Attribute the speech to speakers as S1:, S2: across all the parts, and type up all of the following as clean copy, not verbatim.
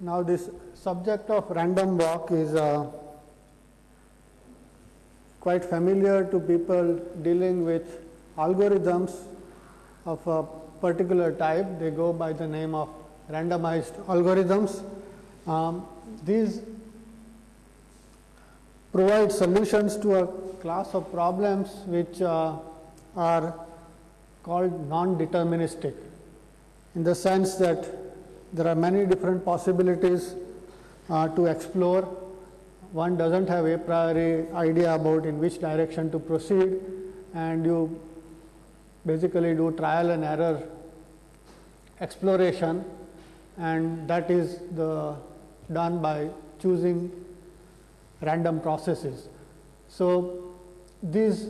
S1: Now, this subject of random walk is quite familiar to people dealing with algorithms of a particular type. They go by the name of randomized algorithms. These provide solutions to a class of problems which are called non-deterministic, in the sense that there are many different possibilities to explore. One doesn't have a priori idea about in which direction to proceed, and you basically do trial and error exploration, and that is done by choosing random processes. So, these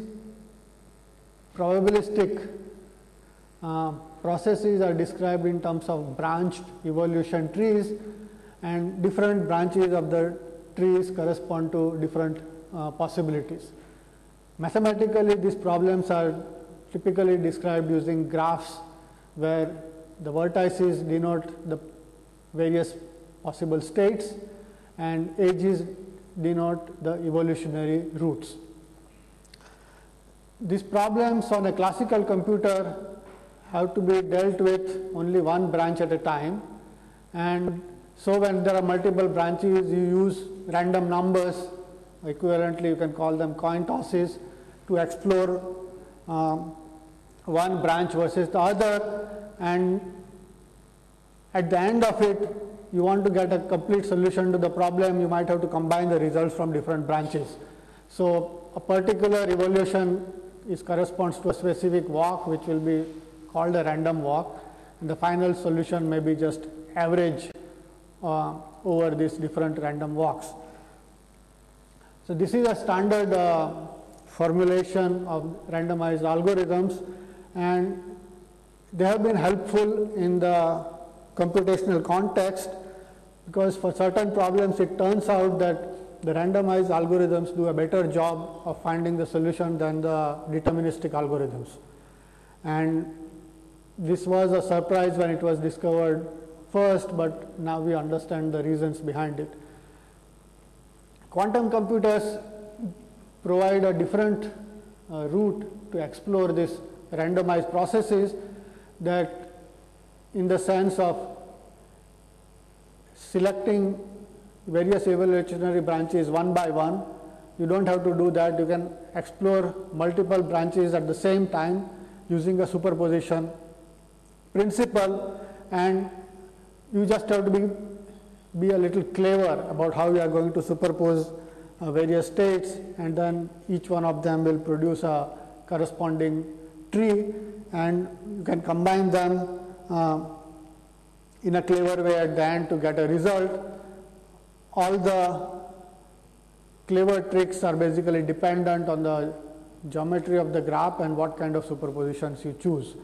S1: probabilistic processes are described in terms of branched evolution trees, and different branches of the trees correspond to different possibilities. Mathematically, these problems are typically described using graphs where the vertices denote the various possible states and edges denote the evolutionary routes. These problems on a classical computer have to be dealt with only one branch at a time, and so when there are multiple branches, you use random numbers, equivalently you can call them coin tosses, to explore one branch versus the other, and at the end of it you want to get a complete solution to the problem. You might have to combine the results from different branches. So, a particular evolution corresponds to a specific walk which will be called a random walk, and the final solution may be just average over these different random walks. So, this is a standard formulation of randomized algorithms, and they have been helpful in the computational context, because for certain problems it turns out that the randomized algorithms do a better job of finding the solution than the deterministic algorithms. And this was a surprise when it was discovered first, but now we understand the reasons behind it. Quantum computers provide a different route to explore these randomized processes, that in the sense of selecting various evolutionary branches one by one. You don't have to do that. You can explore multiple branches at the same time using a superposition principle, and you just have to be a little clever about how you are going to superpose various states, and then each one of them will produce a corresponding tree, and you can combine them in a clever way at the end to get a result. All the clever tricks are basically dependent on the geometry of the graph and what kind of superpositions you choose.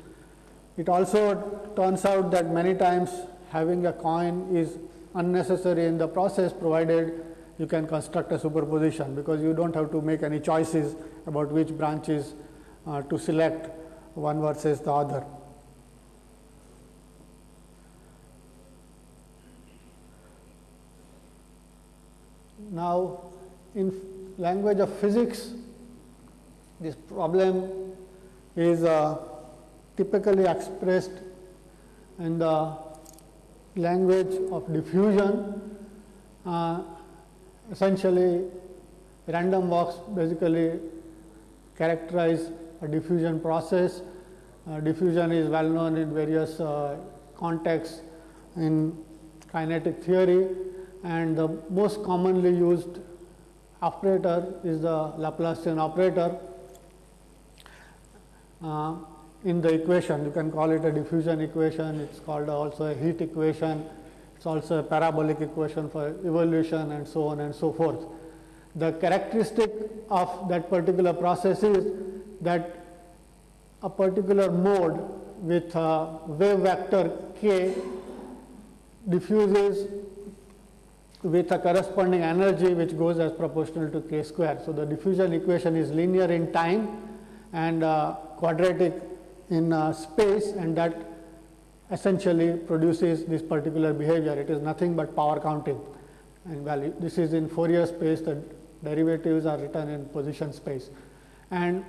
S1: It also turns out that many times having a coin is unnecessary in the process, provided you can construct a superposition, because you don't have to make any choices about which branches to select, one versus the other. Now, in language of physics, this problem is typically expressed in the language of diffusion. Essentially, random walks basically characterize a diffusion process. Diffusion is well known in various contexts in kinetic theory, and the most commonly used operator is the Laplacian operator in the equation. You can call it a diffusion equation, it's called also a heat equation, it's also a parabolic equation for evolution, and so on and so forth. The characteristic of that particular process is that a particular mode with a wave vector k diffuses with a corresponding energy which goes as proportional to k square. So, the diffusion equation is linear in time and quadratic in space, and that essentially produces this particular behavior. It is nothing but power counting and value. This is in Fourier space, the derivatives are written in position space. And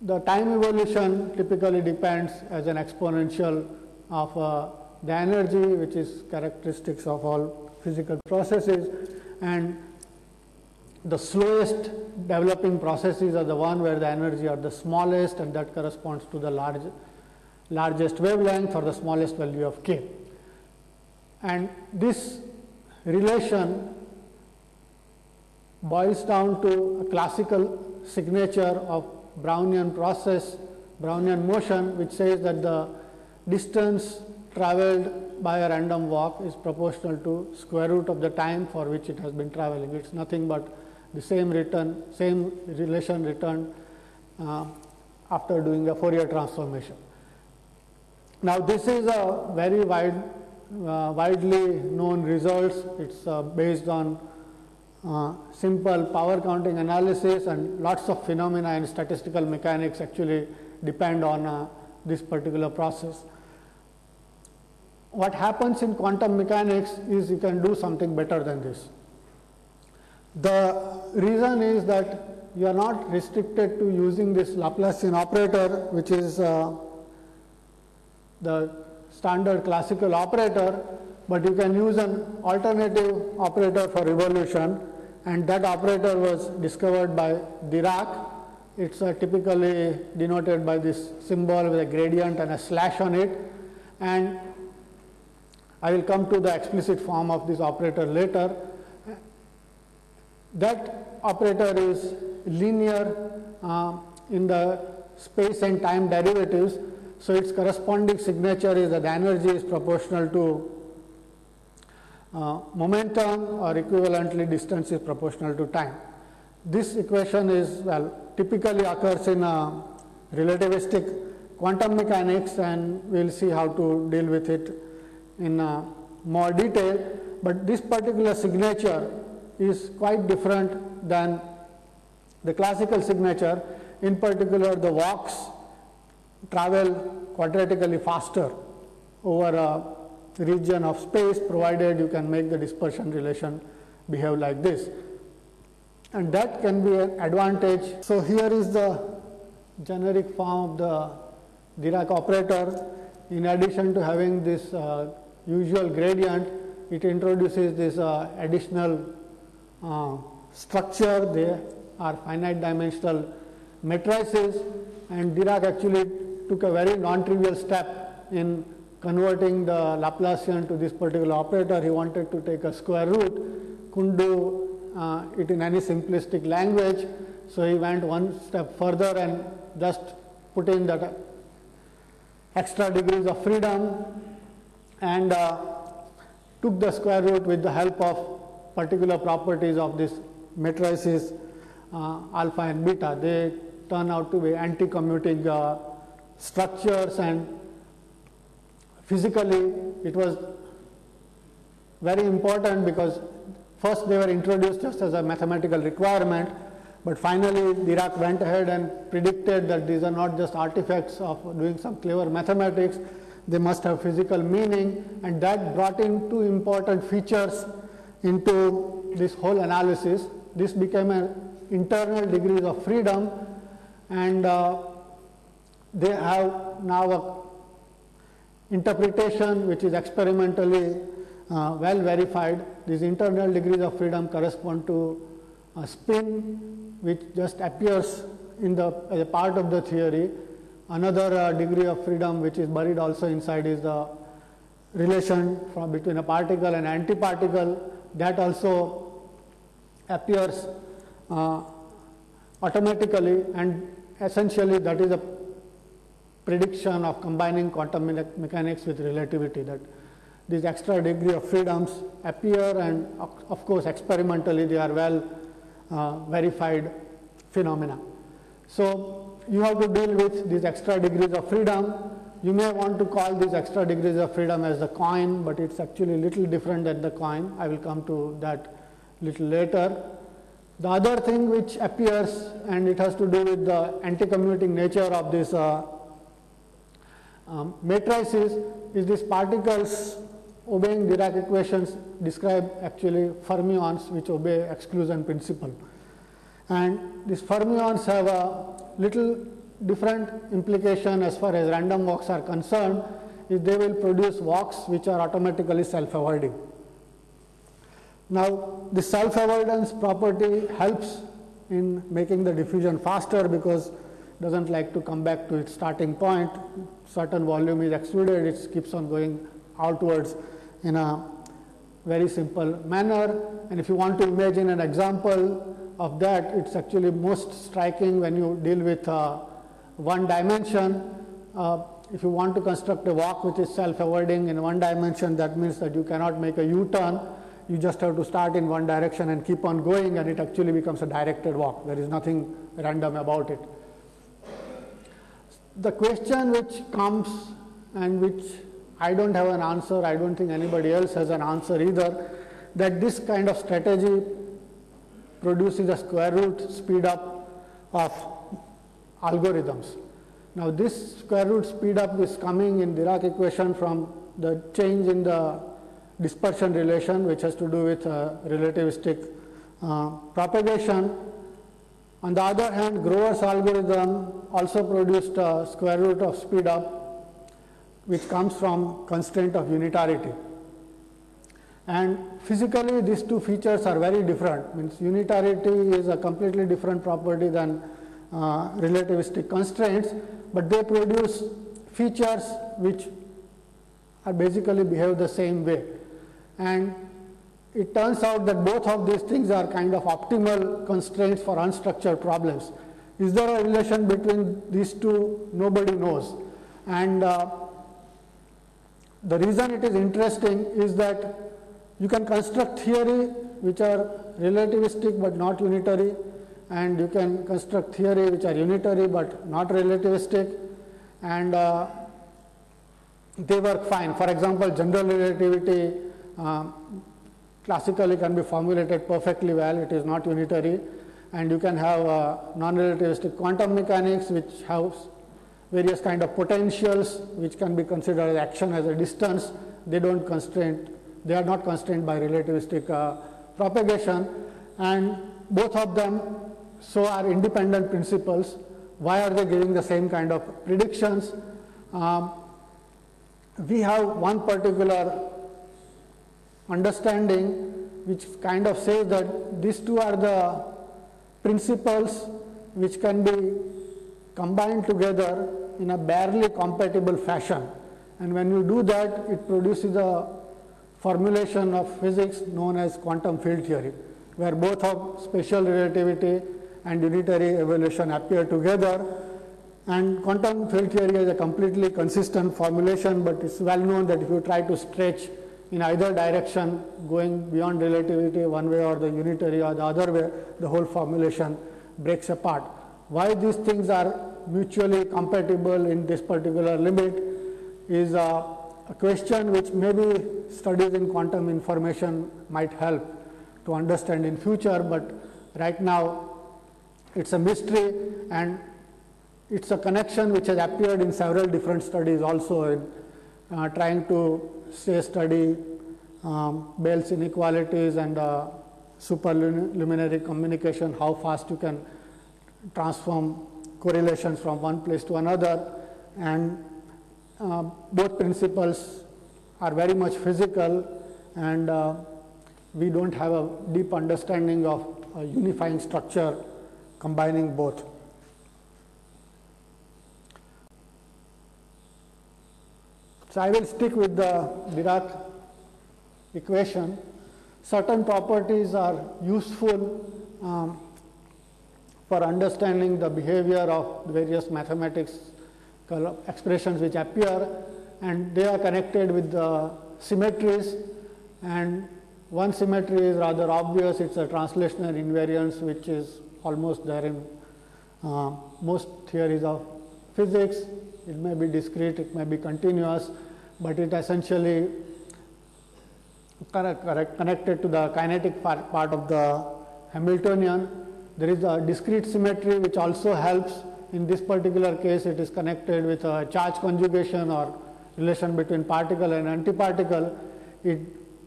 S1: the time evolution typically depends as an exponential of the energy, which is characteristics of all physical processes, and the slowest developing processes are the one where the energy are the smallest, and that corresponds to the largest wavelength or the smallest value of k. And this relation boils down to a classical signature of Brownian process, Brownian motion, which says that the distance traveled by a random walk is proportional to square root of the time for which it has been traveling. It is nothing but the same relation returned after doing a Fourier transformation. Now, this is a very widely known results. It's based on simple power counting analysis, and lots of phenomena in statistical mechanics actually depend on this particular process. What happens in quantum mechanics is you can do something better than this. The reason is that you are not restricted to using this Laplacian operator, which is the standard classical operator, but you can use an alternative operator for evolution, and that operator was discovered by Dirac. It's typically denoted by this symbol with a gradient and a slash on it, and I will come to the explicit form of this operator later. That operator is linear in the space and time derivatives, so its corresponding signature is that the energy is proportional to momentum, or equivalently distance is proportional to time. This equation is, typically occurs in relativistic quantum mechanics, and we will see how to deal with it in more detail, but this particular signature is quite different than the classical signature. In particular, the walks travel quadratically faster over a region of space, provided you can make the dispersion relation behave like this, and that can be an advantage. So, here is the generic form of the Dirac operator. In addition to having this usual gradient, it introduces this additional structure. They are finite dimensional matrices, and Dirac actually took a very non-trivial step in converting the Laplacian to this particular operator. He wanted to take a square root, couldn't do it in any simplistic language, so he went one step further and just put in that extra degrees of freedom and took the square root with the help of particular properties of this matrices alpha and beta. They turn out to be anti-commuting structures, and physically it was very important because first they were introduced just as a mathematical requirement, but finally Dirac went ahead and predicted that these are not just artifacts of doing some clever mathematics, they must have physical meaning, and that brought in two important features into this whole analysis. This became an internal degrees of freedom, and they have now a interpretation which is experimentally well verified. These internal degrees of freedom correspond to a spin which just appears in as a part of the theory. Another degree of freedom which is buried also inside is the relation between a particle and antiparticle, that also appears automatically, and essentially that is a prediction of combining quantum mechanics with relativity, that these extra degree of freedoms appear, and of course experimentally they are well verified phenomena. So, you have to deal with these extra degrees of freedom. You may want to call these extra degrees of freedom as the coin, but it is actually a little different than the coin. I will come to that little later. The other thing which appears, and it has to do with the anti-commuting nature of this Matrices is these particles obeying Dirac equations describe actually fermions which obey exclusion principle. And these fermions have a little different implication as far as random walks are concerned, is they will produce walks which are automatically self-avoiding. Now, the self-avoidance property helps in making the diffusion faster because it doesn't like to come back to its starting point. Certain volume is excluded, it keeps on going outwards in a very simple manner. And if you want to imagine an example of that, it's actually most striking when you deal with one dimension. If you want to construct a walk which is self-avoiding in one dimension, that means that you cannot make a U-turn. You just have to start in one direction and keep on going, and it actually becomes a directed walk. There is nothing random about it. The question which comes and which I don't have an answer, I don't think anybody else has an answer either, that this kind of strategy produces a square root speed up of algorithms. Now, this square root speed up is coming in Dirac equation from the change in the dispersion relation, which has to do with relativistic propagation. On the other hand, Grover's algorithm also produced a square root of speed up, which comes from constraint of unitarity. And physically, these two features are very different. Means unitarity is a completely different property than relativistic constraints, but they produce features which are basically behave the same way. And it turns out that both of these things are kind of optimal constraints for unstructured problems. Is there a relation between these two? Nobody knows. And the reason it is interesting is that you can construct theory which are relativistic but not unitary, and you can construct theory which are unitary but not relativistic, and they work fine. For example, general relativity classically can be formulated perfectly well, it is not unitary, and you can have non-relativistic quantum mechanics which have various kind of potentials which can be considered as action as a distance. They don't constrain, they are not constrained by relativistic propagation, and both of them so are independent principles. Why are they giving the same kind of predictions? We have one particular understanding which kind of says that these two are the principles which can be combined together in a barely compatible fashion, and when you do that, it produces a formulation of physics known as quantum field theory, where both of special relativity and unitary evolution appear together. And quantum field theory is a completely consistent formulation, but it's well known that if you try to stretch in either direction, going beyond relativity one way or the unitary or the other way, the whole formulation breaks apart. Why these things are mutually compatible in this particular limit is a question which maybe studies in quantum information might help to understand in future, but right now it's a mystery, and it's a connection which has appeared in several different studies also in trying to study Bell's inequalities and superluminary communication, how fast you can transform correlations from one place to another, and both principles are very much physical, and we don't have a deep understanding of a unifying structure combining both. So I will stick with the Dirac equation. Certain properties are useful for understanding the behavior of various mathematics expressions which appear, and they are connected with the symmetries, and one symmetry is rather obvious. It's a translational invariance which is almost there in most theories of physics. It may be discrete, it may be continuous, but it essentially connected to the kinetic part of the Hamiltonian. There is a discrete symmetry which also helps in this particular case it is connected with a charge conjugation or relation between particle and antiparticle, it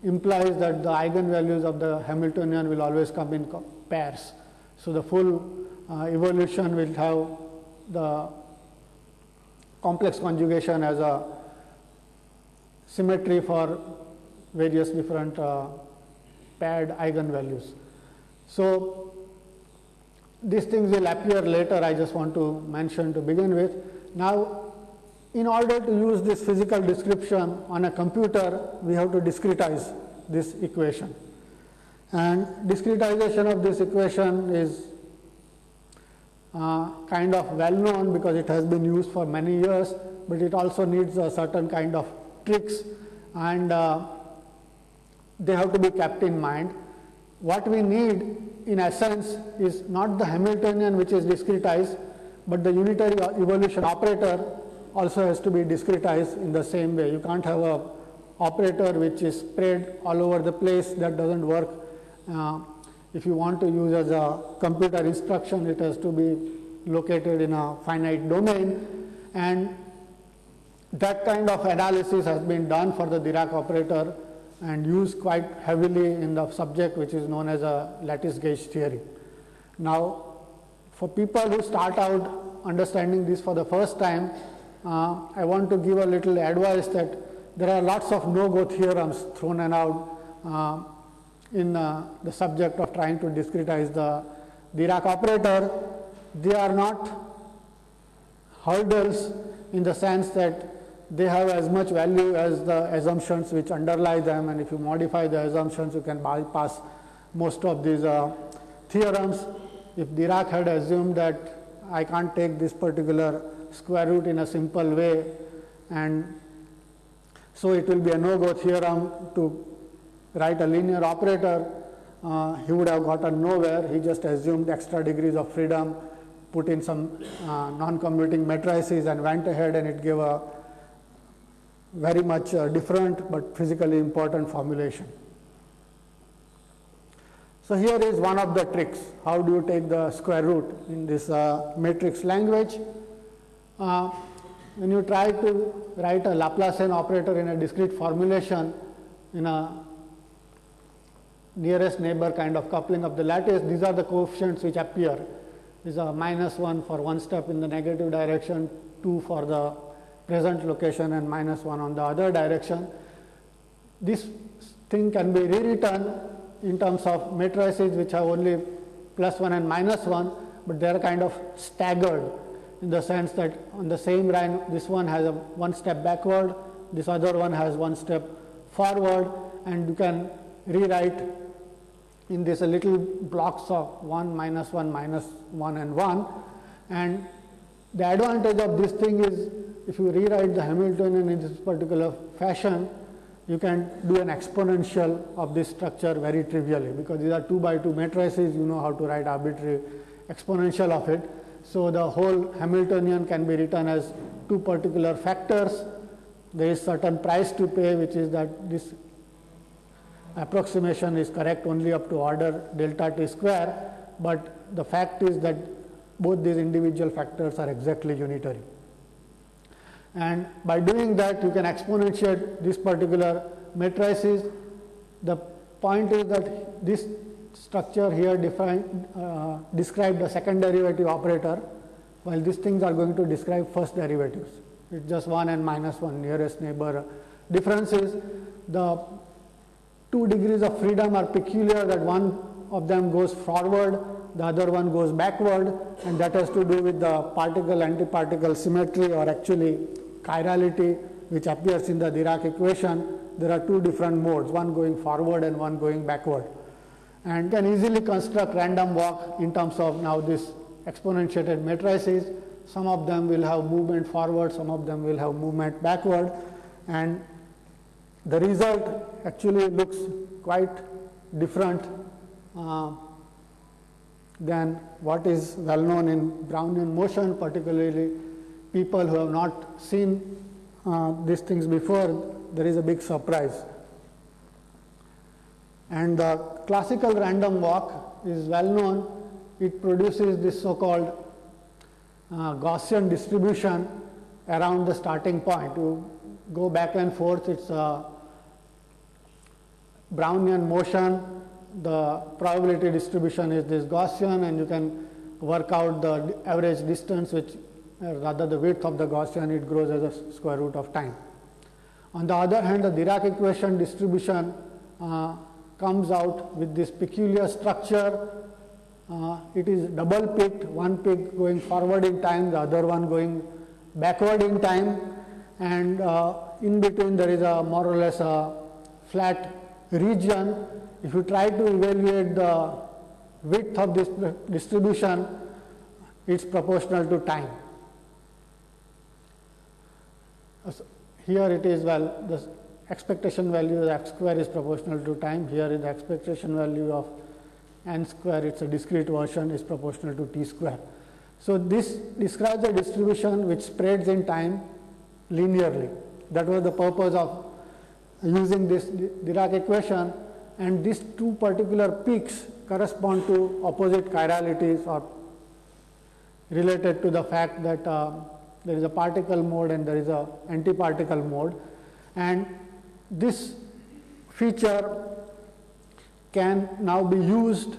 S1: implies that the eigenvalues of the Hamiltonian will always come in pairs. So, the full evolution will have the complex conjugation as a symmetry for various different paired eigenvalues. So, these things will appear later, I just want to mention to begin with. Now, in order to use this physical description on a computer, we have to discretize this equation. And discretization of this equation is kind of well known because it has been used for many years, but it also needs a certain kind of tricks, and they have to be kept in mind. What we need in essence is not the Hamiltonian which is discretized, but the unitary evolution operator also has to be discretized in the same way. You can't have a operator which is spread all over the place, that doesn't work. If you want to use as a computer instruction, it has to be located in a finite domain, and that kind of analysis has been done for the Dirac operator and used quite heavily in the subject which is known as a lattice gauge theory. Now, for people who start out understanding this for the first time, I want to give a little advice that there are lots of no-go theorems thrown out in the subject of trying to discretize the Dirac operator. They are not hurdles in the sense that they have as much value as the assumptions which underlie them, and if you modify the assumptions, you can bypass most of these theorems. If Dirac had assumed that I can't take this particular square root in a simple way, and so it will be a no-go theorem to write a linear operator, he would have gotten nowhere. He just assumed extra degrees of freedom, put in some non-commuting matrices and went ahead, and it gave a very much different but physically important formulation. So, here is one of the tricks. How do you take the square root in this matrix language? When you try to write a Laplacian operator in a discrete formulation in a nearest neighbor kind of coupling of the lattice, these are the coefficients which appear. These are -1 for one step in the negative direction, 2 for the present location, and -1 on the other direction. This thing can be rewritten in terms of matrices which have only +1 and -1, but they are kind of staggered in the sense that on the same line, this one has a one step backward, this other one has one step forward, and you can rewrite in this a little blocks of 1, -1, -1 and 1. And the advantage of this thing is, if you rewrite the Hamiltonian in this particular fashion, you can do an exponential of this structure very trivially, because these are 2 by 2 matrices, you know how to write arbitrary exponential of it. So, the whole Hamiltonian can be written as 2 particular factors. There is certain price to pay, which is that this approximation is correct only up to order delta t square, but the fact is that both these individual factors are exactly unitary. And by doing that, you can exponentiate this particular matrices. The point is that this structure here described a second derivative operator, while these things are going to describe first derivatives. It's just 1 and -1 nearest neighbor differences. The 2 degrees of freedom are peculiar, that one of them goes forward, the other one goes backward, and that has to do with the particle-antiparticle symmetry, or actually chirality, which appears in the Dirac equation. There are 2 different modes, one going forward and one going backward, and can easily construct random walk in terms of now this exponentiated matrices. Some of them will have movement forward, some of them will have movement backward, and the result actually looks quite different than what is well known in Brownian motion, particularly people who have not seen these things before. There is a big surprise. And the classical random walk is well known. It produces this so-called Gaussian distribution around the starting point. You go back and forth, it's a Brownian motion. The probability distribution is this Gaussian, and you can work out the average distance, which rather the width of the Gaussian, it grows as a square root of time. On the other hand, the Dirac equation distribution comes out with this peculiar structure. It is double peaked, one peak going forward in time, the other one going backward in time, and in between there is a more or less a flat region. If you try to evaluate the width of this distribution, it's proportional to time. Here it is, well, the expectation value of x square is proportional to time. Here is the expectation value of n square, it's a discrete version, is proportional to t square. So this describes a distribution which spreads in time linearly. That was the purpose of using this Dirac equation, and these two particular peaks correspond to opposite chiralities, or related to the fact that there is a particle mode and there is a antiparticle mode, and this feature can now be used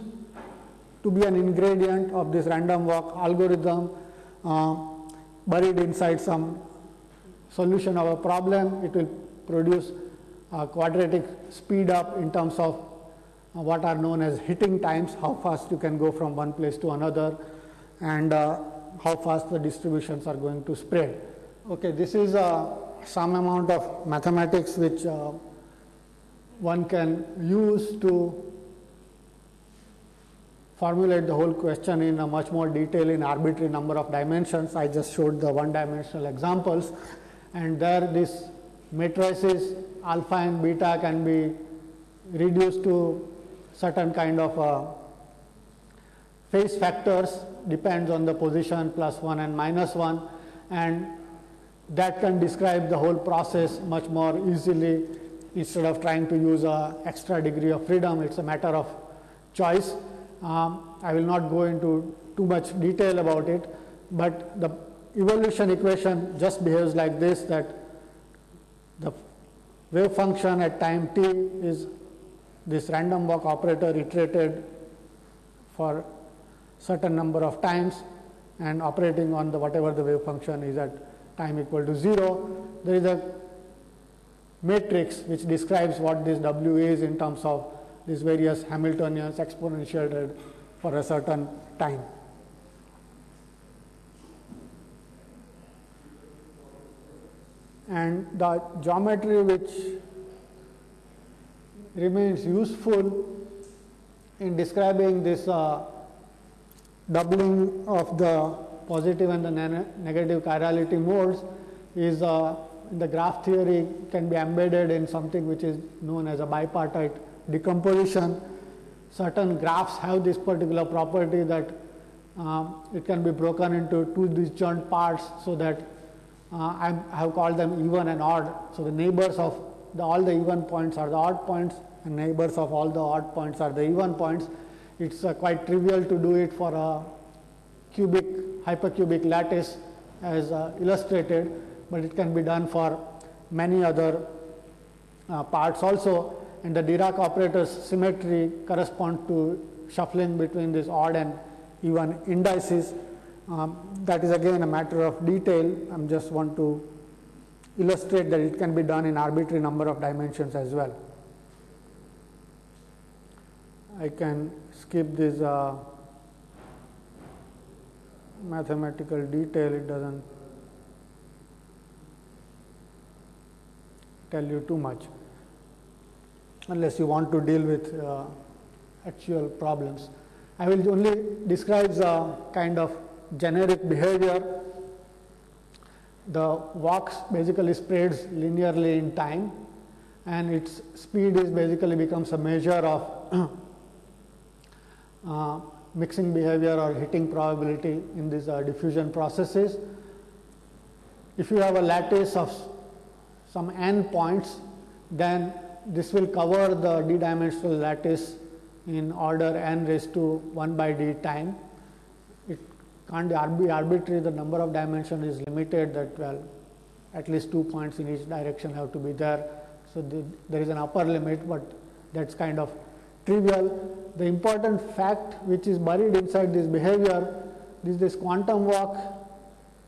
S1: to be an ingredient of this random walk algorithm buried inside some solution of a problem. It will produce a quadratic speed up in terms of what are known as hitting times, how fast you can go from one place to another, and how fast the distributions are going to spread. Okay, this is some amount of mathematics which one can use to formulate the whole question in a much more detail in arbitrary number of dimensions. I just showed the one-dimensional examples, and there this matrices alpha and beta can be reduced to certain kind of phase factors, depends on the position +1 and -1, and that can describe the whole process much more easily. Instead of trying to use an extra degree of freedom, it's a matter of choice. I will not go into too much detail about it, but the evolution equation just behaves like this, that the wave function at time t is this random walk operator iterated for certain number of times and operating on the whatever the wave function is at time equal to 0. There is a matrix which describes what this W is in terms of these various Hamiltonians exponentiated for a certain time. And the geometry which remains useful in describing this doubling of the positive and the negative chirality modes is in the graph theory, can be embedded in something which is known as a bipartite decomposition. Certain graphs have this particular property that it can be broken into two disjoint parts, so that I have called them even and odd. So the neighbors of all the even points are the odd points, and neighbors of all the odd points are the even points. It's quite trivial to do it for a cubic, hypercubic lattice as illustrated, but it can be done for many other parts also. And the Dirac operator's symmetry corresponds to shuffling between these odd and even indices. That is again a matter of detail. I just want to illustrate that it can be done in arbitrary number of dimensions as well. I can skip this mathematical detail, it doesn't tell you too much, unless you want to deal with actual problems. I will only describe the kind of generic behavior. The walks basically spreads linearly in time, and its speed is basically becomes a measure of mixing behavior or hitting probability in these diffusion processes. If you have a lattice of some n points, then this will cover the d-dimensional lattice in order n raised to 1 by d time. It can't be arbitrary, the number of dimensions is limited, that well, at least 2 points in each direction have to be there. So there is an upper limit, but that's kind of trivial. The important fact which is buried inside this behavior is this quantum walk,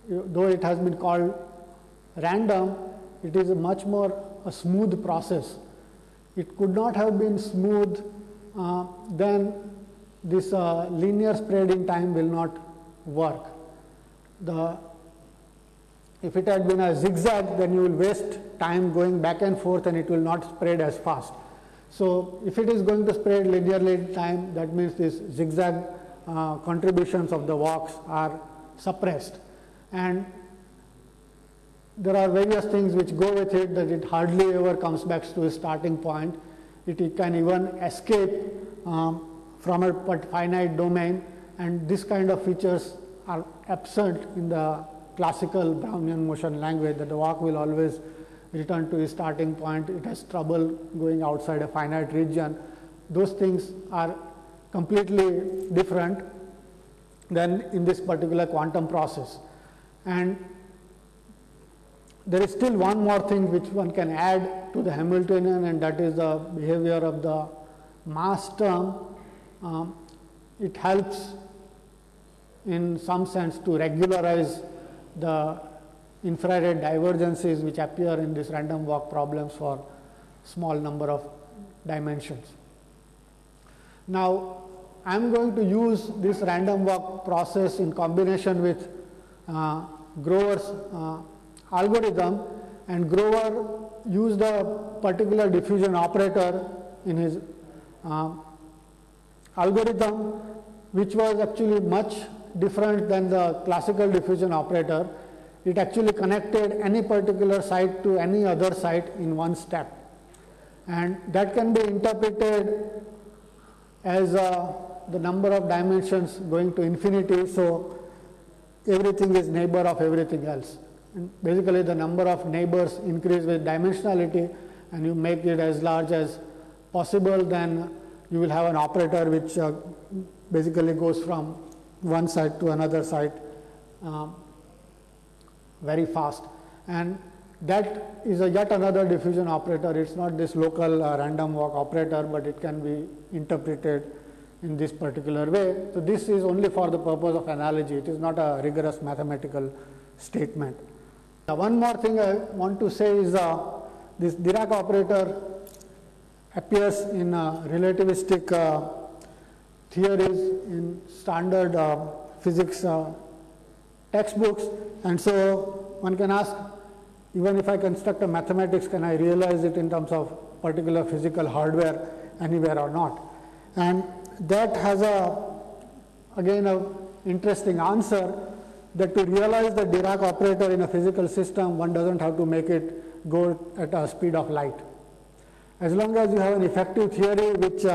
S1: though it has been called random, it is a much more a smooth process. It could not have been smooth, then this linear spread in time will not work. If it had been a zigzag, then you will waste time going back and forth and it will not spread as fast. So if it is going to spread linearly in time, that means these zigzag contributions of the walks are suppressed. And there are various things which go with it, that it hardly ever comes back to a starting point. It can even escape from a finite domain, and this kind of features are absent in the classical Brownian motion language, that the walk will always return to its starting point. It has trouble going outside a finite region. Those things are completely different than in this particular quantum process. And there is still one more thing which one can add to the Hamiltonian, and that is the behavior of the mass term. It helps in some sense to regularize the infrared divergences which appear in this random walk problems for small number of dimensions. Now, I am going to use this random walk process in combination with Grover's algorithm, and Grover used a particular diffusion operator in his algorithm, which was actually much different than the classical diffusion operator. It actually connected any particular site to any other site in one step, and that can be interpreted as the number of dimensions going to infinity. So everything is neighbor of everything else, and basically the number of neighbors increase with dimensionality, and you make it as large as possible, then you will have an operator which basically goes from one site to another site very fast. And that is yet another diffusion operator. It is not this local random walk operator, but it can be interpreted in this particular way. So this is only for the purpose of analogy. It is not a rigorous mathematical statement. One more thing I want to say is this Dirac operator appears in relativistic theories in standard physics textbooks, and so one can ask, even if I construct a mathematics, can I realize it in terms of particular physical hardware anywhere or not? And that has again a interesting answer, that to realize the Dirac operator in a physical system, one doesn't have to make it go at a speed of light. As long as you have an effective theory which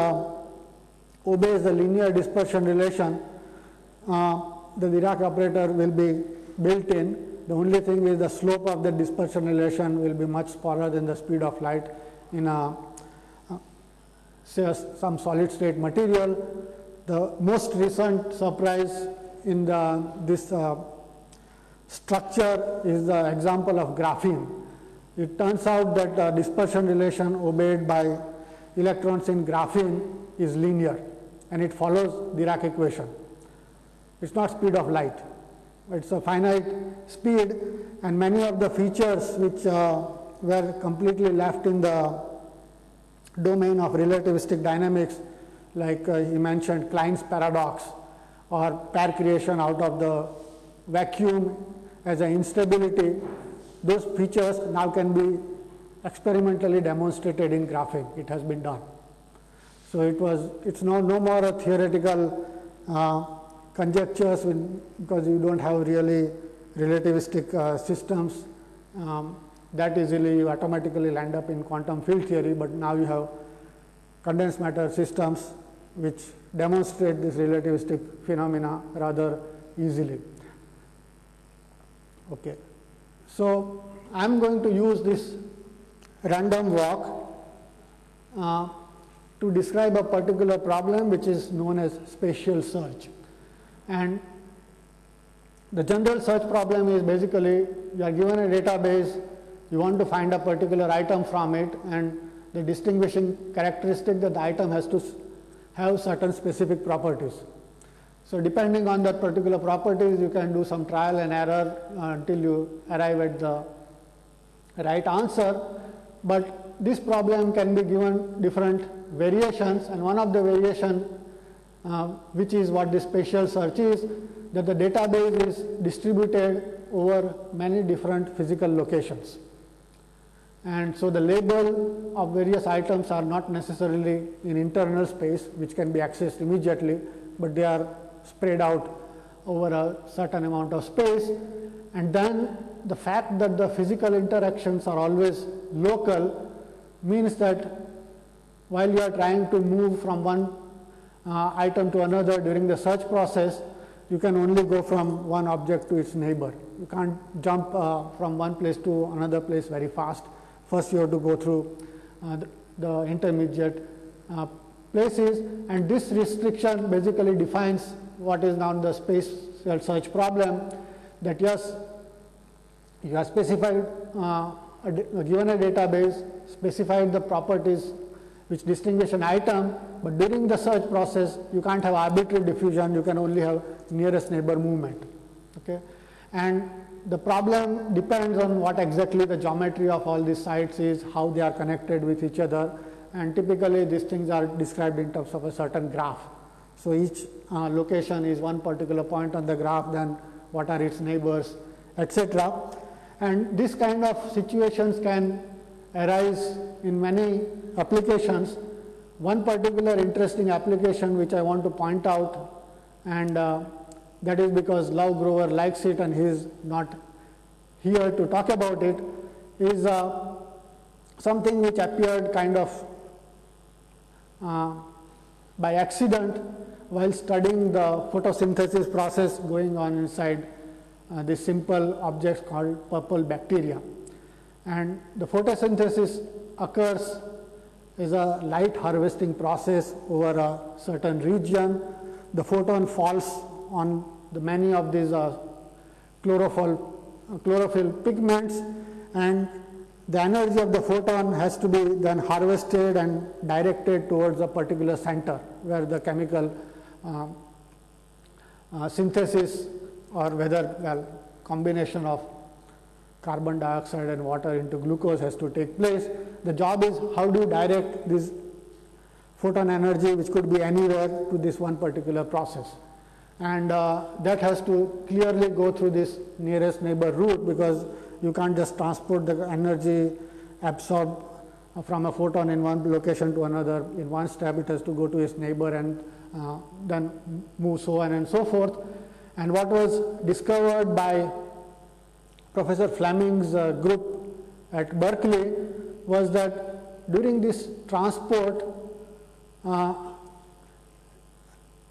S1: obeys the linear dispersion relation, the Dirac operator will be built in. The only thing is the slope of the dispersion relation will be much smaller than the speed of light in say some solid state material. The most recent surprise in this structure is the example of graphene. It turns out that dispersion relation obeyed by electrons in graphene is linear, and it follows Dirac equation. It's not speed of light, it's a finite speed, and many of the features which were completely left in the domain of relativistic dynamics, like he mentioned Klein's paradox or pair creation out of the vacuum as an instability, those features now can be experimentally demonstrated in graphene. It has been done. So it's no more a theoretical conjectures because you don't have really relativistic systems that easily you automatically land up in quantum field theory, but now you have condensed matter systems which demonstrate this relativistic phenomena rather easily. Okay. So I am going to use this random walk to describe a particular problem which is known as spatial search. And The general search problem is basically you are given a database, you want to find a particular item from it, and the distinguishing characteristic that the item has to have certain specific properties. So depending on that particular properties, you can do some trial and error until you arrive at the right answer. But this problem can be given different variations, and one of the variation which is what the spatial search is, that the database is distributed over many different physical locations. And so the label of various items are not necessarily in internal space, which can be accessed immediately, but they are spread out over a certain amount of space. And then the fact that the physical interactions are always local means that while you are trying to move from one item to another during the search process, you can only go from one object to its neighbor. You can't jump from one place to another place very fast. First you have to go through the intermediate places, and this restriction basically defines what is now the spatial search problem, that yes, you have specified given a database, specified the properties which distinguish an item, but during the search process you can't have arbitrary diffusion, you can only have nearest neighbor movement. Okay? And the problem depends on what exactly the geometry of all these sites is, how they are connected with each other, and typically these things are described in terms of a certain graph. So each location is one particular point on the graph, then what are its neighbors, etc. And this kind of situations can arise in many applications. One particular interesting application which I want to point out, and that is because Love Grover likes it and he is not here to talk about it, is something which appeared kind of by accident while studying the photosynthesis process going on inside this simple object called purple bacteria. And the photosynthesis occurs is a light harvesting process over a certain region. The photon falls on the many of these chlorophyll pigments, and the energy of the photon has to be then harvested and directed towards a particular center where the chemical synthesis, or whether combination of carbon dioxide and water into glucose has to take place. The job is how do you direct this photon energy, which could be anywhere, to this one particular process. And that has to clearly go through this nearest neighbor route, because you can't just transport the energy absorbed from a photon in one location to another in one step. It has to go to its neighbor and then move so on and so forth. And what was discovered by Professor Fleming's group at Berkeley was that during this transport,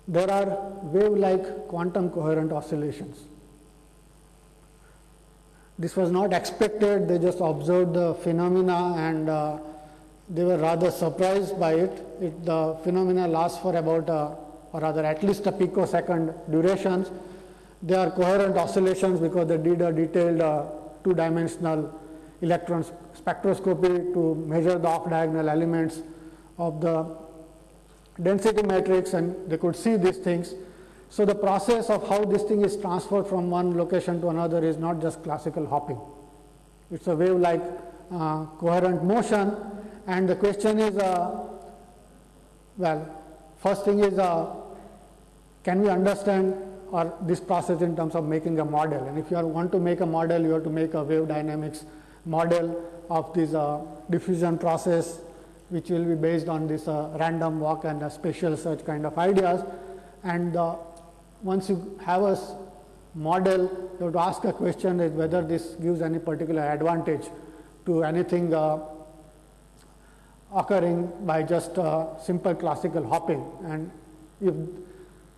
S1: there are wave-like quantum coherent oscillations. This was not expected. They just observed the phenomena, and they were rather surprised by it. The phenomena lasts for about, or rather at least a picosecond durations. They are coherent oscillations because they did a detailed two-dimensional electron spectroscopy to measure the off-diagonal elements of the density matrix, and they could see these things. So the process of how this thing is transferred from one location to another is not just classical hopping. It's a wave-like coherent motion, and the question is, first thing is, can we understand this process in terms of making a model? And if you want to make a model, you have to make a wave dynamics model of this diffusion process, which will be based on this random walk and a spatial search kind of ideas. And once you have a model, you have to ask a question is whether this gives any particular advantage to anything occurring by just simple classical hopping. And if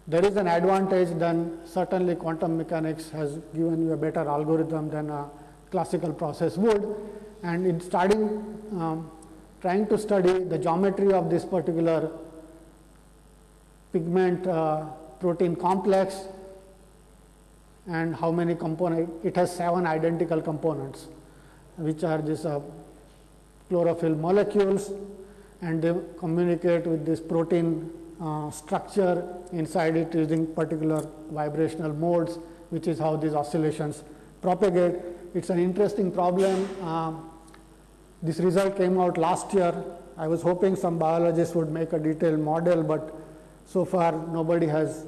S1: there is an advantage, then certainly quantum mechanics has given you a better algorithm than a classical process would. And in trying to study the geometry of this particular pigment protein complex, and how many components. It has 7 identical components, which are these chlorophyll molecules, and they communicate with this protein structure inside it using particular vibrational modes, which is how these oscillations propagate. It's an interesting problem. This result came out last year. I was hoping some biologists would make a detailed model, but so far nobody has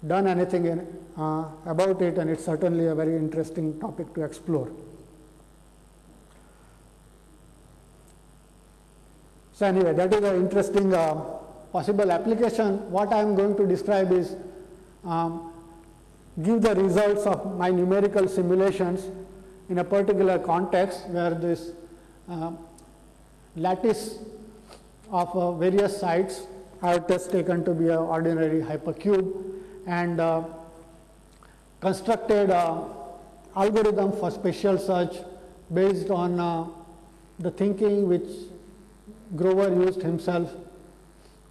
S1: done anything about it, and it's certainly a very interesting topic to explore. So anyway, that is an interesting possible application. What I am going to describe is give the results of my numerical simulations in a particular context where this lattice of various sites I have just taken to be an ordinary hypercube, and constructed algorithm for spatial search based on the thinking which Grover used himself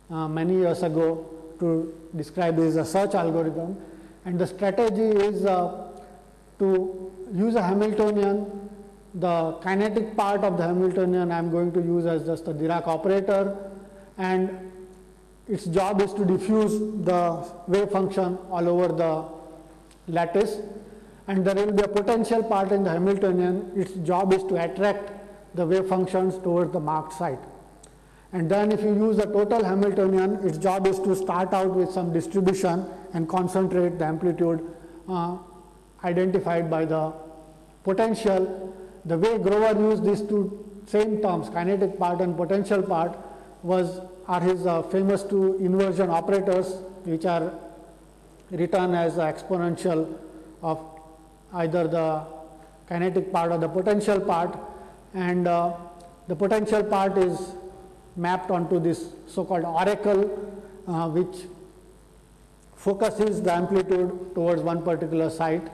S1: many years ago to describe this as a search algorithm. And the strategy is to use a Hamiltonian. The kinetic part of the Hamiltonian I am going to use as just a Dirac operator, and its job is to diffuse the wave function all over the lattice, and there will be a potential part in the Hamiltonian. Its job is to attract the wave functions towards the marked site. And then if you use the total Hamiltonian, its job is to start out with some distribution and concentrate the amplitude identified by the potential. The way Grover used these two same terms, kinetic part and potential part, are his famous two inversion operators, which are written as exponential of either the kinetic part or the potential part, and the potential part is mapped onto this so-called oracle, which focuses the amplitude towards one particular site,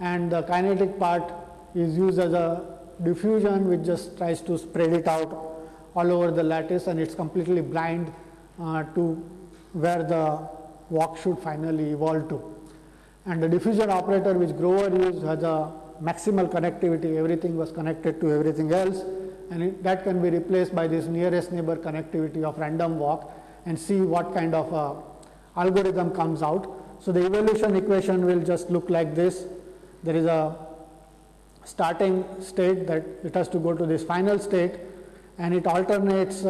S1: and the kinetic part is used as a diffusion which just tries to spread it out all over the lattice, and it's completely blind to where the walk should finally evolve to. And the diffusion operator which Grover used has a maximal connectivity, everything was connected to everything else, and that can be replaced by this nearest neighbor connectivity of random walk, and see what kind of algorithm comes out. So the evolution equation will just look like this. There is a starting state that it has to go to this final state, and it alternates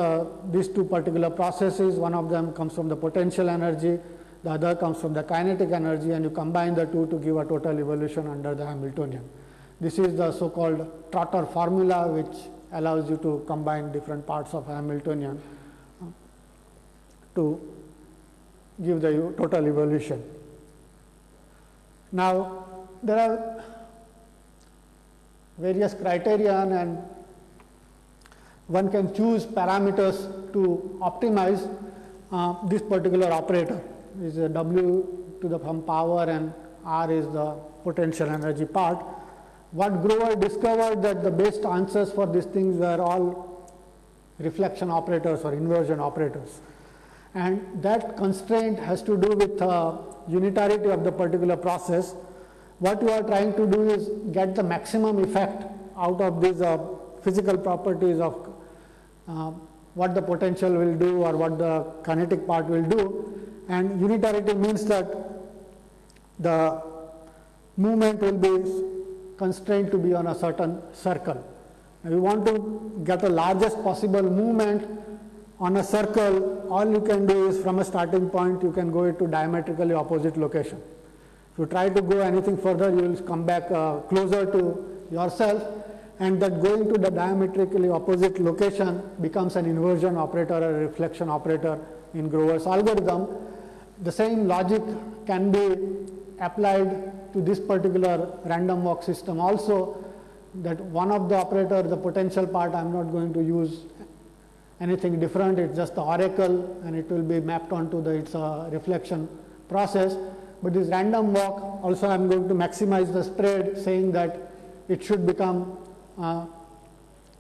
S1: these two particular processes. One of them comes from the potential energy, the other comes from the kinetic energy, and you combine the two to give a total evolution under the Hamiltonian. This is the so-called Trotter formula, which allows you to combine different parts of Hamiltonian to give the total evolution. Now, there are various criterion, and one can choose parameters to optimize this particular operator. This is a W to the some power, and R is the potential energy part. What Grover discovered that the best answers for these things were all reflection operators or inversion operators, and that constraint has to do with unitarity of the particular process. What you are trying to do is get the maximum effect out of these physical properties of what the potential will do or what the kinetic part will do, and unitarity means that the movement will be constrained to be on a certain circle. If you want to get the largest possible movement on a circle, all you can do is from a starting point you can go to diametrically opposite location. If you try to go anything further, you will come back closer to yourself, and that going to the diametrically opposite location becomes an inversion operator or a reflection operator in Grover's algorithm. The same logic can be applied to this particular random walk system also, that one of the operator, the potential part, I am not going to use anything different, it is just the oracle, and it will be mapped onto its reflection process. But this random walk also I am going to maximize the spread, saying that it should become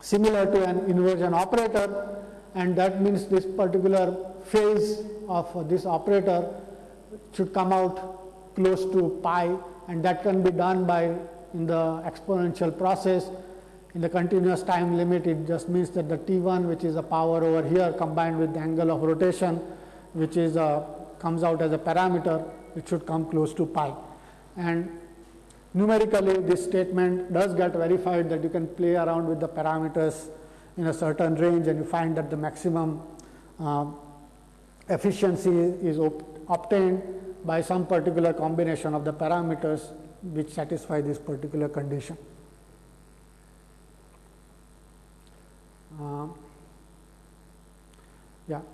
S1: similar to an inversion operator, and that means this particular phase of this operator should come out close to pi and that can be done by in the exponential process. In the continuous time limit, it just means that the T1, which is a power over here, combined with the angle of rotation, which is comes out as a parameter, it should come close to pi. And numerically, this statement does get verified that you can play around with the parameters in a certain range, and you find that the maximum efficiency is obtained by some particular combination of the parameters which satisfy this particular condition.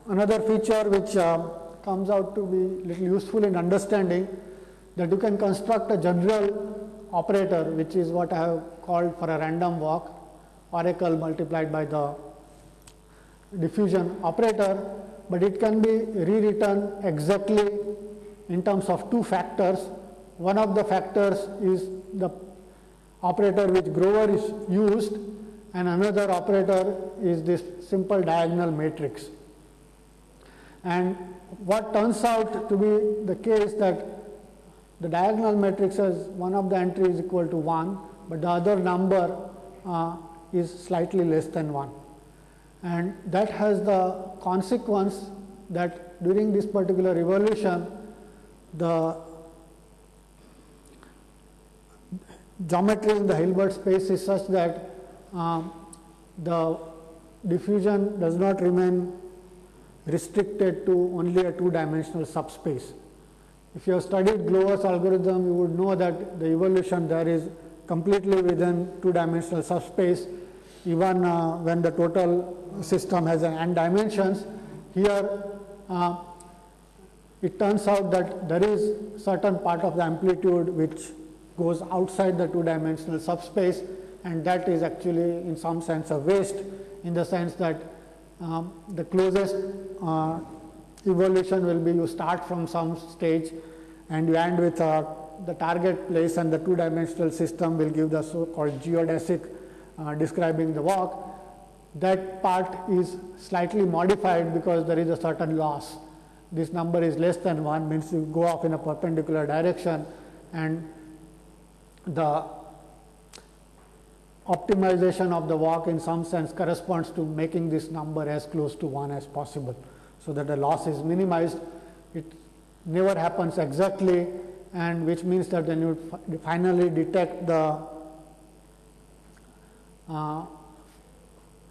S1: Another feature which comes out to be little useful in understanding, that you can construct a general operator, which is what I have called for a random walk, oracle multiplied by the diffusion operator, but it can be rewritten exactly in terms of two factors. One of the factors is the operator which Grover is used, and another operator is this simple diagonal matrix. And what turns out to be the case, that the diagonal matrix has one of the entries equal to 1, but the other number is slightly less than 1. And that has the consequence that during this particular evolution, the geometry in the Hilbert space is such that the diffusion does not remain restricted to only a two-dimensional subspace. If you have studied Glover's algorithm, you would know that the evolution there is completely within two-dimensional subspace, even when the total system has n dimensions. Here, it turns out that there is certain part of the amplitude which goes outside the two-dimensional subspace, and that is actually in some sense a waste, in the sense that the closest evolution will be you start from some stage and you end with the target place, and the two-dimensional system will give the so-called geodesic describing the walk. That part is slightly modified because there is a certain loss. This number is less than 1, means you go off in a perpendicular direction, and the optimization of the walk in some sense corresponds to making this number as close to 1 as possible, so that the loss is minimized. It never happens exactly, and which means that when you finally detect the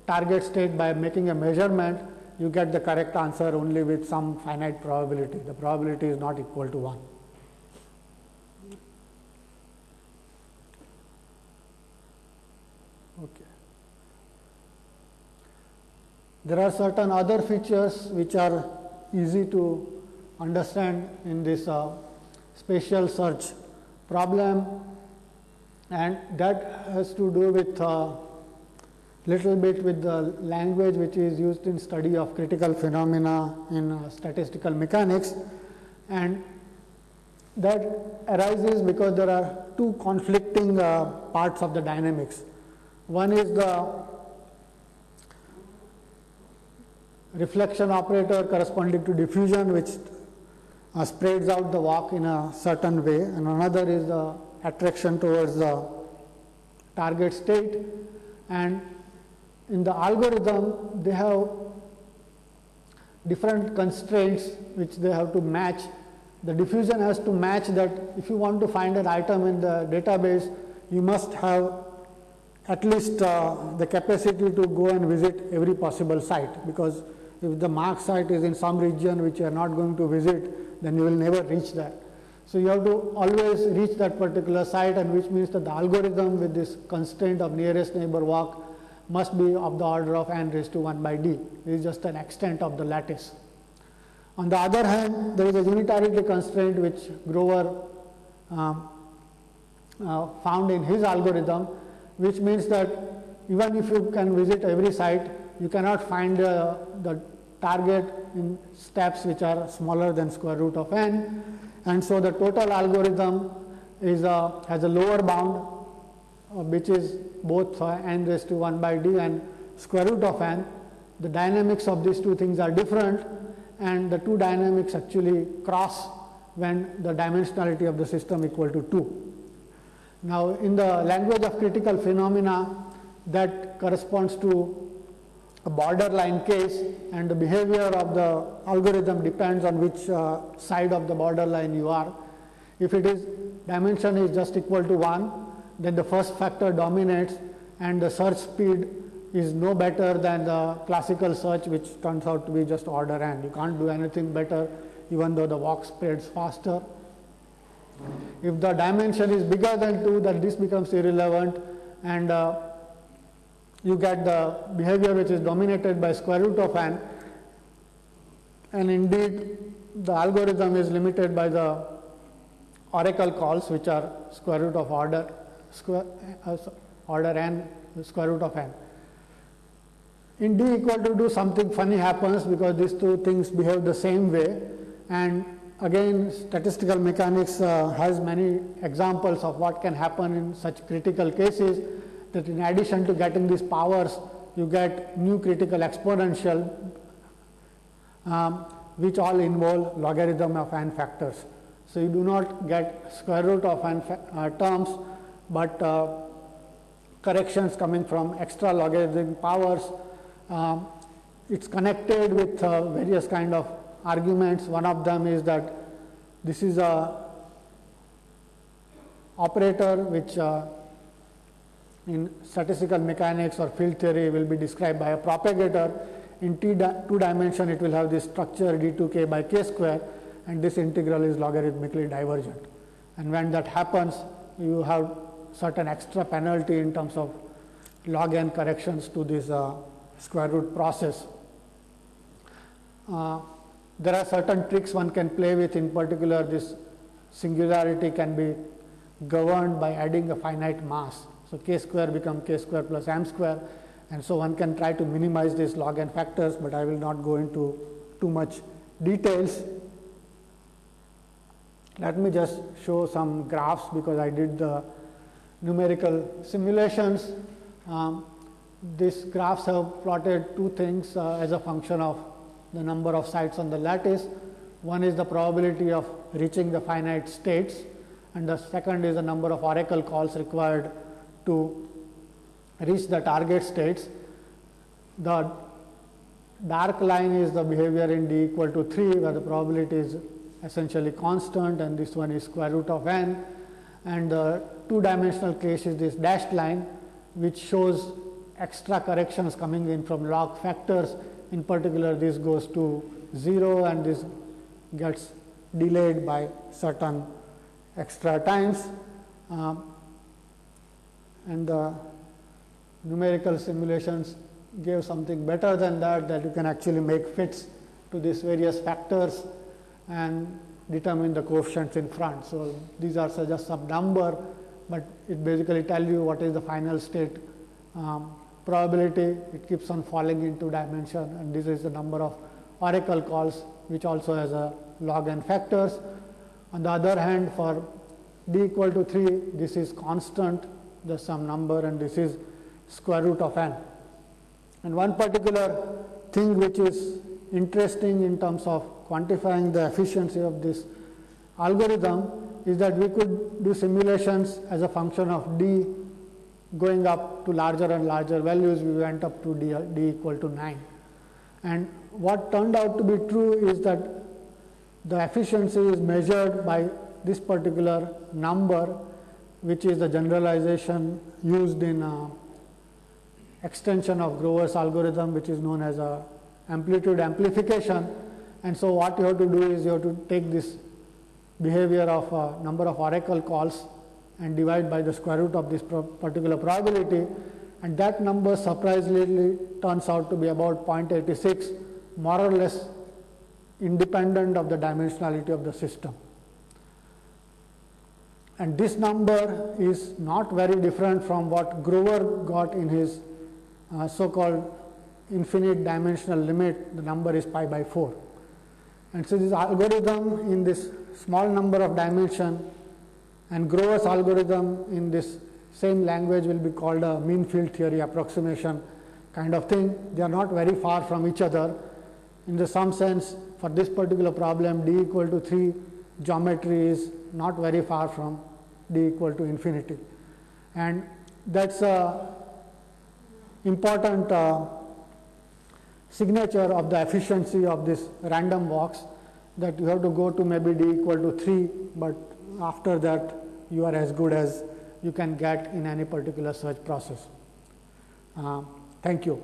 S1: target state by making a measurement, you get the correct answer only with some finite probability. The probability is not equal to 1. Okay. There are certain other features which are easy to understand in this spatial search problem, and that has to do with little bit with the language which is used in study of critical phenomena in statistical mechanics, and that arises because there are two conflicting parts of the dynamics. One is the reflection operator corresponding to diffusion, which spreads out the walk in a certain way, and another is the attraction towards the target state. And in the algorithm, they have different constraints which they have to match. The diffusion has to match that. If you want to find an item in the database, you must have at least the capacity to go and visit every possible site, because if the marked site is in some region which you are not going to visit, then you will never reach that. So you have to always reach that particular site, and which means that the algorithm with this constraint of nearest neighbor walk must be of the order of n raised to 1 by d. This is just an extent of the lattice. On the other hand, there is a unitarity constraint which Grover found in his algorithm, which means that even if you can visit every site, you cannot find the target in steps which are smaller than square root of n, and so the total algorithm is has a lower bound which is both n raised to 1 by d and square root of n. The dynamics of these two things are different, and the two dynamics actually cross when the dimensionality of the system equal to 2. Now, in the language of critical phenomena, that corresponds to a borderline case, and the behavior of the algorithm depends on which side of the borderline you are. If it is dimension is just equal to 1, then the first factor dominates and the search speed is no better than the classical search, which turns out to be just order n. You can't do anything better even though the walk spreads faster. If the dimension is bigger than 2, then this becomes irrelevant, and you get the behavior which is dominated by square root of n, and indeed the algorithm is limited by the oracle calls, which are square root of order n, square root of n. In d equal to 2, something funny happens because these two things behave the same way, and again statistical mechanics has many examples of what can happen in such critical cases, that in addition to getting these powers, you get new critical exponential which all involve logarithm of n factors. So, you do not get square root of n terms, but corrections coming from extra logarithmic powers. It is connected with various kind of arguments. One of them is that this is a operator which in statistical mechanics or field theory will be described by a propagator. In two dimension, it will have this structure d2k by k square, and this integral is logarithmically divergent. And when that happens, you have certain extra penalty in terms of log n corrections to this square root process. There are certain tricks one can play with. In particular, this singularity can be governed by adding a finite mass. So, k square become k square plus m square, and so one can try to minimize these log n factors, but I will not go into too much details. Let me just show some graphs because I did the numerical simulations. These graphs have plotted two things as a function of the number of sites on the lattice. One is the probability of reaching the finite states, and the second is the number of oracle calls required to reach the target states. The dark line is the behavior in d equal to 3, where the probability is essentially constant, and this one is square root of n, and the two-dimensional case is this dashed line, which shows extra corrections coming in from log factors. In particular, this goes to 0 and this gets delayed by certain extra times, and the numerical simulations gave something better than that, that you can actually make fits to these various factors and determine the coefficients in front. So, these are just some number, but it basically tell you what is the final state probability. It keeps on falling in two dimension, and this is the number of oracle calls, which also has a log n factors. On the other hand, for d equal to 3, this is constant, just some number, and this is square root of n. And one particular thing which is interesting in terms of quantifying the efficiency of this algorithm is that we could do simulations as a function of d going up to larger and larger values. We went up to d equal to 9. And what turned out to be true is that the efficiency is measured by this particular number, which is the generalization used in extension of Grover's algorithm, which is known as a amplitude amplification. And so, what you have to do is you have to take this behavior of number of oracle calls and divide by the square root of this particular probability, and that number surprisingly turns out to be about 0.86, more or less independent of the dimensionality of the system. And this number is not very different from what Grover got in his so-called infinite dimensional limit. The number is pi by 4. And so, this algorithm in this small number of dimension and Grover's algorithm in this same language will be called a mean field theory approximation kind of thing. They are not very far from each other. In some sense, for this particular problem, d equal to 3 geometry is not very far from d equal to infinity. And that's a important signature of the efficiency of this random walks, that you have to go to maybe d equal to 3, but after that you are as good as you can get in any particular search process. Thank you.